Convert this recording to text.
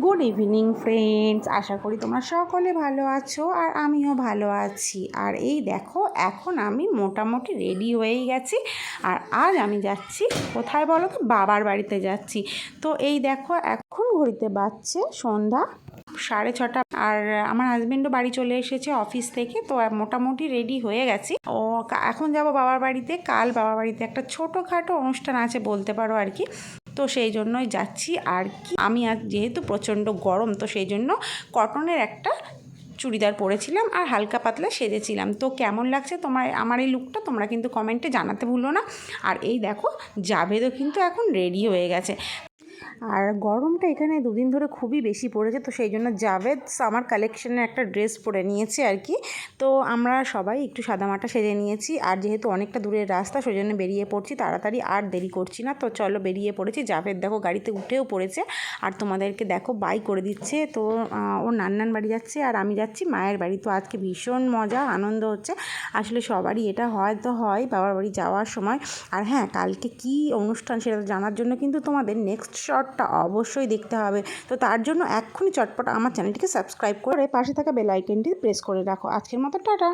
Good evening friends, আশা করি তোমরা সকলে ভালো আছো আর আমিও ভালো আছি। আর এই দেখো, এখন আমি মোটামুটি রেডি হয়েই গেছি। আর আজ আমি যাচ্ছি কোথায় বলো তো, বাবার বাড়িতে যাচ্ছি। তো এই দেখো, এখন ঘড়িতে বাজছে সন্ধ্যা 6:30। আর আমার হাজব্যান্ডও বাড়ি চলে এসেছে অফিস থেকে, তো মোটামুটি রেডি হয়ে গেছি। এখন যাব বাবার বাড়িতে। কাল বাবার বাড়িতে একটা ছোটোখাটো অনুষ্ঠান আছে বলতে পারো আর কি। তো সেই জন্যই যাচ্ছি। আর কি, আমি আজ যেহেতু প্রচণ্ড গরম, তো সেই জন্য কটনের একটা চুড়িদার পরেছিলাম আর হালকা পাতলা সেজেছিলাম। তো কেমন লাগছে তোমার আমার এই লুকটা, তোমরা কিন্তু কমেন্টে জানাতে ভুলো না। আর এই দেখো, জাভেদও কিন্তু এখন রেডি হয়ে গেছে। আর গরমটা এখানে দুদিন ধরে খুবই বেশি পড়েছে, তো সেই জন্য জাভেদ আমার কালেকশনের একটা ড্রেস পরে নিয়েছে আর কি। তো আমরা সবাই একটু সাদামাটা সেজে নিয়েছি। আর যেহেতু অনেকটা দূরের রাস্তা, সেই জন্য বেরিয়ে পড়ছি তাড়াতাড়ি, আর দেরি করছি না। তো চলো, বেরিয়ে পড়েছি। জাভেদ দেখো গাড়িতে উঠেও পড়েছে, আর তোমাদেরকে দেখো বাই করে দিচ্ছে। তো ওর নান্নান বাড়ি যাচ্ছে আর আমি যাচ্ছি মায়ের বাড়ি। তো আজকে ভীষণ মজা আনন্দ হচ্ছে। আসলে সবারই এটা হয়তো হয় বাবার বাড়ি যাওয়ার সময়। আর হ্যাঁ, কালকে কী অনুষ্ঠান সেটা জানার জন্য কিন্তু তোমাদের নেক্সট শর্টটা অবশ্যই দেখতে হবে। তো তার জন্য এক্ষুনি চটপট আমার চ্যানেলটিকে সাবস্ক্রাইব করে পাশে থাকা বেল আইকনটি প্রেস করে রাখো। আজকের মতো টাটা।